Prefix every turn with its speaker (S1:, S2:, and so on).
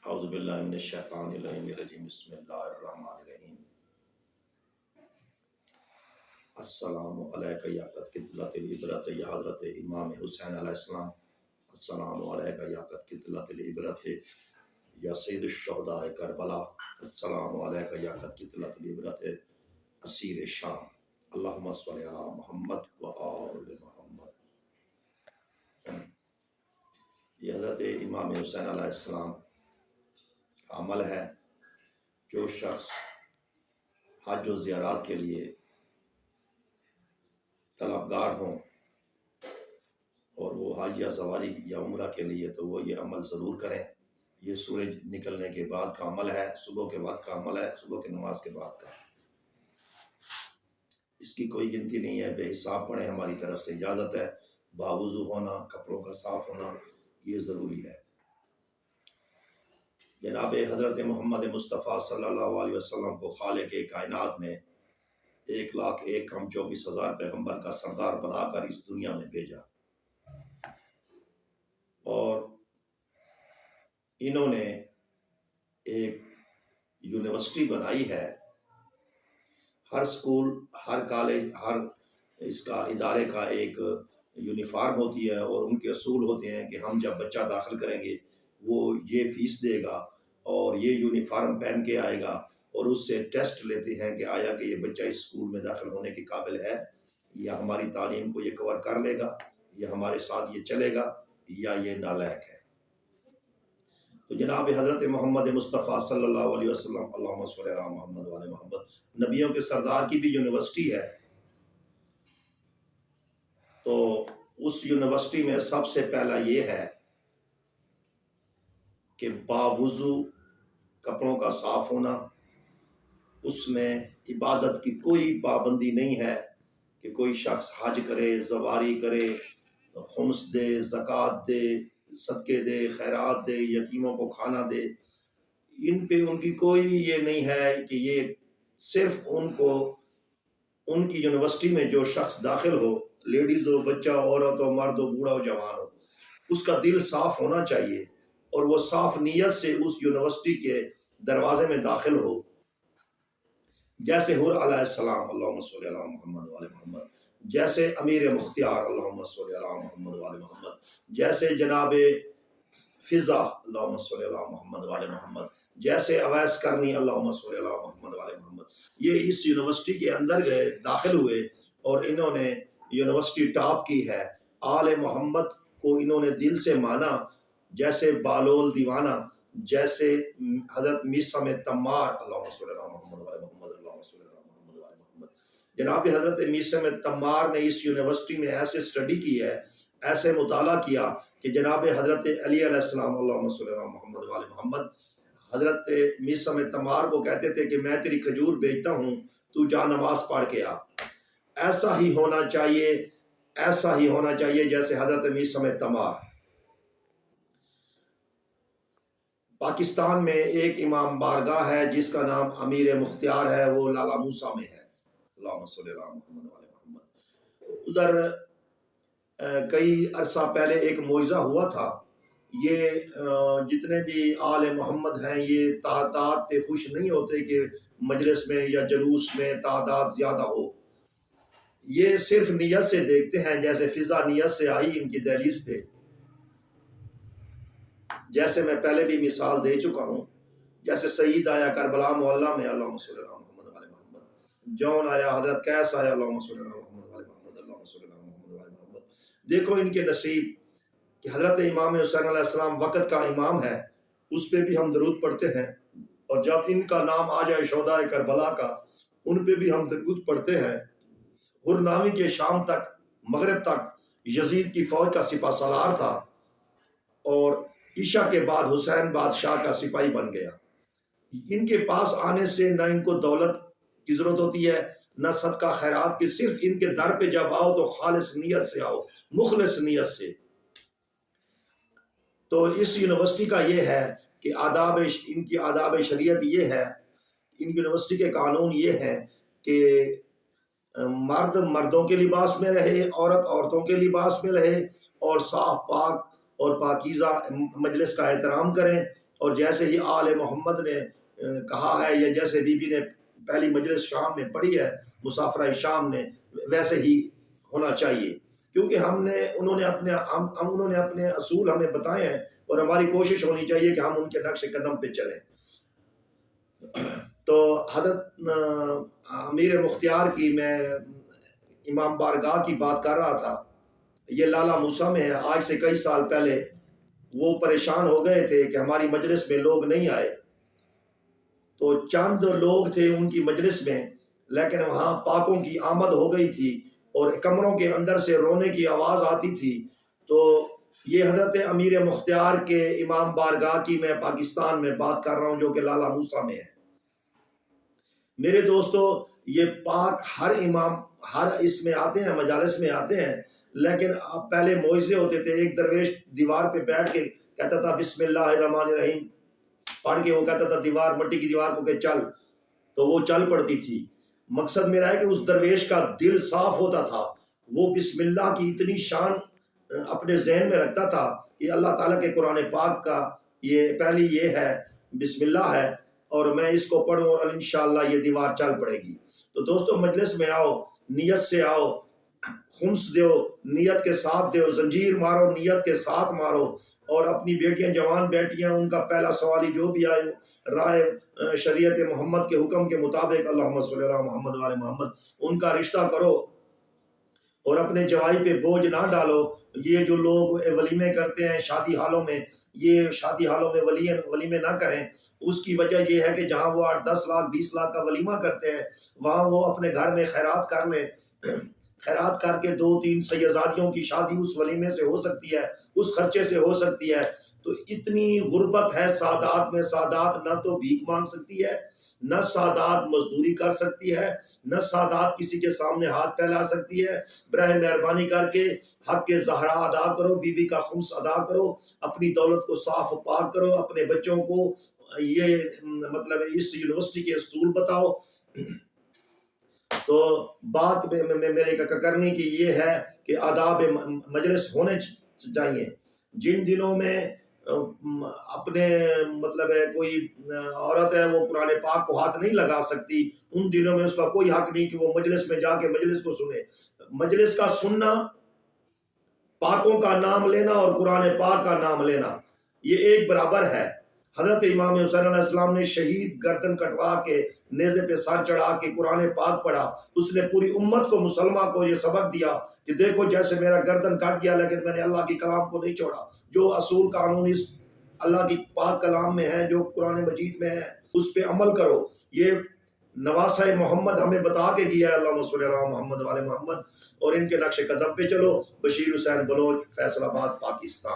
S1: اعوذ باللہ من الشیطان الرجیم بسم اللہ الرحمن الرحیم السلام علیکہ یا قد قتلت العبرت یا حضرت امام حسین علیہ السلام السلام علیکہ یا قد قتلت العبرت یا سید الشہداء کربلا السلام علیکہ یا قد قتلت العبرت اسیر شام اللہم صلی علی محمد و آل محمد۔ یہ حضرت امام حسین علیہ السلام عمل ہے۔ جو شخص حج و زیارات کے لیے طلبگار ہوں اور وہ حج یا سواری یا عمرہ کے لیے، تو وہ یہ عمل ضرور کریں۔ یہ سورج نکلنے کے بعد کا عمل ہے، صبح کے وقت کا عمل ہے، صبح کی نماز کے بعد کا۔ اس کی کوئی گنتی نہیں ہے، بے حساب پڑھیں، ہماری طرف سے اجازت ہے۔ باوضو ہونا، کپڑوں کا صاف ہونا یہ ضروری ہے۔ جناب حضرت محمد مصطفیٰ صلی اللہ علیہ وسلم کو خالق کائنات نے 1,01,24,000 پیغمبر کا سردار بنا کر اس دنیا میں بھیجا، اور انہوں نے ایک یونیورسٹی بنائی ہے۔ ہر سکول، ہر کالج، ہر اس کا ادارے کا ایک یونیفارم ہوتی ہے، اور ان کے اصول ہوتے ہیں کہ ہم جب بچہ داخل کریں گے وہ یہ فیس دے گا اور یہ یونیفارم پہن کے آئے گا، اور اس سے ٹیسٹ لیتے ہیں کہ آیا کہ یہ بچہ اس اسکول میں داخل ہونے کے قابل ہے، یا ہماری تعلیم کو یہ کور کر لے گا، یا ہمارے ساتھ یہ چلے گا، یا یہ نالائق ہے۔ تو جناب حضرت محمد مصطفیٰ صلی اللہ علیہ وسلم اللہم صلی علی محمد وعلی محمد نبیوں کے سردار کی بھی یونیورسٹی ہے۔ تو اس یونیورسٹی میں سب سے پہلا یہ ہے کہ باوضو کپڑوں کا صاف ہونا۔ اس میں عبادت کی کوئی پابندی نہیں ہے کہ کوئی شخص حج کرے، زواری کرے، خمس دے، زکوٰۃ دے، صدقے دے، خیرات دے، یتیموں کو کھانا دے۔ ان پہ ان کی کوئی یہ نہیں ہے کہ یہ صرف ان کو ان کی یونیورسٹی میں جو شخص داخل ہو، لیڈیز ہو، بچہ، عورت ہو، مرد ہو، بوڑھا ہو، جوان ہو، اس کا دل صاف ہونا چاہیے، اور وہ صاف نیت سے اس یونیورسٹی کے دروازے میں داخل ہو۔ جیسے حر علیہ السلام اللہم صلی علی محمد وعلی محمد، جیسے امیر مختار اللہم صلی علی محمد وعلی محمد، جیسے جناب فضا اللہم صلی علی محمد وعلی محمد، جیسے اویس کرنی اللہم صلی علی محمد وعلی محمد، یہ اس یونیورسٹی کے اندر گئے، داخل ہوئے، اور انہوں نے یونیورسٹی ٹاپ کی ہے۔ آل محمد کو انہوں نے دل سے مانا، جیسے بالول دیوانہ، جیسے حضرت میثم تمار اللہم صلی علی محمد وعلی محمد، اللہم صلی علی محمد وعلی محمد۔ جناب حضرت میثم تمار نے اس یونیورسٹی میں ایسے اسٹڈی کی ہے، ایسے مطالعہ کیا کہ جناب حضرت علی علیہ السلام اللہم صلی علی محمد وعلی محمد حضرت میثم تمار کو کہتے تھے کہ میں تیری کھجور بیچتا ہوں، تو جا نماز پڑھ کے آ۔ ایسا ہی ہونا چاہیے، ایسا ہی ہونا چاہیے جیسے حضرت میثم تمار۔ پاکستان میں ایک امام بارگاہ ہے جس کا نام امیر مختار ہے، وہ لالہ موسیٰ میں ہے اللہم صلی علی محمد وعلی محمد۔ ادھر کئی عرصہ پہلے ایک معجزہ ہوا تھا۔ یہ جتنے بھی آل محمد ہیں یہ تعداد پہ خوش نہیں ہوتے کہ مجلس میں یا جلوس میں تعداد زیادہ ہو، یہ صرف نیت سے دیکھتے ہیں۔ جیسے فضا نیت سے آئی ان کی دہلیز پہ، جیسے میں پہلے بھی مثال دے چکا ہوں، جیسے سعید آیا کربلا محلہ میں اللہم صلی علی محمد وعلی محمد، جون آیا، حضرت قیس آیا اللہم صلی علی محمد وعلی محمد، اللہم صلی علی محمد وعلی محمد۔ دیکھو ان کے نصیب کہ حضرت امام حسین علیہ السلام وقت کا امام ہے، اس پہ بھی ہم درود پڑھتے ہیں، اور جب ان کا نام آ جائے شہداء کربلا کا، ان پہ بھی ہم درود پڑھتے ہیں۔ ہرناوی کے شام تک، مغرب تک یزید کی فوج کا سپہ سالار تھا، اور عشاء کے بعد حسین بادشاہ کا سپاہی بن گیا۔ ان کے پاس آنے سے نہ ان کو دولت کی ضرورت ہوتی ہے، نہ صدقہ خیرات کی، صرف ان کے در پہ جب آؤ تو خالص نیت سے آؤ، مخلص نیت سے۔ تو اس یونیورسٹی کا یہ ہے کہ ان کی آداب شریعت یہ ہے، ان یونیورسٹی کے قانون یہ ہیں کہ مرد مردوں کے لباس میں رہے، عورت عورتوں کے لباس میں رہے، اور صاف پاک اور پاکیزہ مجلس کا احترام کریں، اور جیسے ہی آل محمد نے کہا ہے، یا جیسے بی بی نے پہلی مجلس شام میں پڑھی ہے، مسافرہ شام نے، ویسے ہی ہونا چاہیے، کیونکہ انہوں نے اپنے اصول ہمیں بتائے ہیں، اور ہماری کوشش ہونی چاہیے کہ ہم ان کے نقش قدم پہ چلیں۔ تو حضرت امیر مختار کی میں امام بارگاہ کی بات کر رہا تھا، یہ لالہ موسیٰ میں ہے۔ آج سے کئی سال پہلے وہ پریشان ہو گئے تھے کہ ہماری مجلس میں لوگ نہیں آئے، تو چند لوگ تھے ان کی مجلس میں، لیکن وہاں پاکوں کی آمد ہو گئی تھی اور کمروں کے اندر سے رونے کی آواز آتی تھی۔ تو یہ حضرت امیر مختار کے امام بارگاہ کی میں پاکستان میں بات کر رہا ہوں، جو کہ لالہ موسیٰ میں ہے۔ میرے دوستو، یہ پاک ہر امام ہر اس میں آتے ہیں، مجالس میں آتے ہیں، لیکن پہلے موعظے ہوتے تھے، ایک درویش دیوار پہ بیٹھ کے کہتا تھا بسم اللہ الرحمن الرحیم پڑھ کے، وہ کہتا تھا مٹی کی دیوار کو کہ چل، تو وہ چل پڑتی تھی۔ مقصد میرا ہے کہ اس درویش کا دل صاف ہوتا تھا، وہ بسم اللہ کی اتنی شان اپنے ذہن میں رکھتا تھا کہ اللہ تعالیٰ کے قرآن پاک کا یہ پہلی یہ ہے، بسم اللہ ہے، اور میں اس کو پڑھوں اور انشاءاللہ یہ دیوار چل پڑے گی۔ تو دوستو، مجلس میں آؤ، نیت سے آؤ، خمس دیو نیت کے ساتھ دیو، زنجیر مارو نیت کے ساتھ مارو، اور اپنی بیٹیاں، جوان بیٹیاں، ان کا پہلا سوالی جو بھی آئے رائے شریعت محمد کے حکم کے مطابق، اللہم صلی اللہ محمد وعلی محمد، ان کا رشتہ کرو، اور اپنے جوائی پہ بوجھ نہ ڈالو۔ یہ جو لوگ ولیمے کرتے ہیں شادی حالوں میں، یہ شادی حالوں میں ولیمے نہ کریں۔ اس کی وجہ یہ ہے کہ جہاں وہ 8-10 لاکھ 20 لاکھ کا ولیمہ کرتے ہیں، وہاں وہ اپنے گھر میں خیرات کر لیں، خیرات کر کے 2-3 سیدزادیوں کی شادی اس ولیمے سے ہو سکتی ہے، اس خرچے سے ہو سکتی ہے۔ تو اتنی غربت ہے سادات میں، سادات نہ تو بھیک مانگ سکتی ہے، نہ سادات مزدوری کر سکتی ہے، نہ سادات کسی کے سامنے ہاتھ پھیلا سکتی ہے۔ براہ مہربانی کر کے حق کے زہرا ادا کرو، بی بی کا خمس ادا کرو، اپنی دولت کو صاف و پاک کرو، اپنے بچوں کو یہ مطلب اس یونیورسٹی کے اصول بتاؤ۔ تو بات میرے کرنے کی یہ ہے کہ آداب مجلس ہونے چاہیے۔ جن دنوں میں اپنے مطلب ہے کوئی عورت ہے وہ قرآن پاک کو ہاتھ نہیں لگا سکتی، ان دنوں میں اس کا کوئی حق نہیں کہ وہ مجلس میں جا کے مجلس کو سنے۔ مجلس کا سننا، پاکوں کا نام لینا اور قرآن پاک کا نام لینا، یہ ایک برابر ہے۔ حضرت امام حسین علیہ السلام نے شہید گردن کٹوا کے نیزے پہ سر چڑھا کے قرآن پاک پڑھا، اس نے پوری امت کو، مسلمہ کو یہ سبق دیا کہ دیکھو جیسے میرا گردن کٹ گیا لیکن میں نے اللہ کی کلام کو نہیں چھوڑا۔ جو اصول قانون اس اللہ کی پاک کلام میں ہیں، جو قرآن مجید میں ہے، اس پہ عمل کرو۔ یہ نواسہ محمد ہمیں بتا کے گیا ہے، اللہم صلی اللہ محمد وعلی محمد، اور ان کے نقش قدم پہ چلو۔ بشیر حسین بلوچ، فیصل آباد، پاکستان۔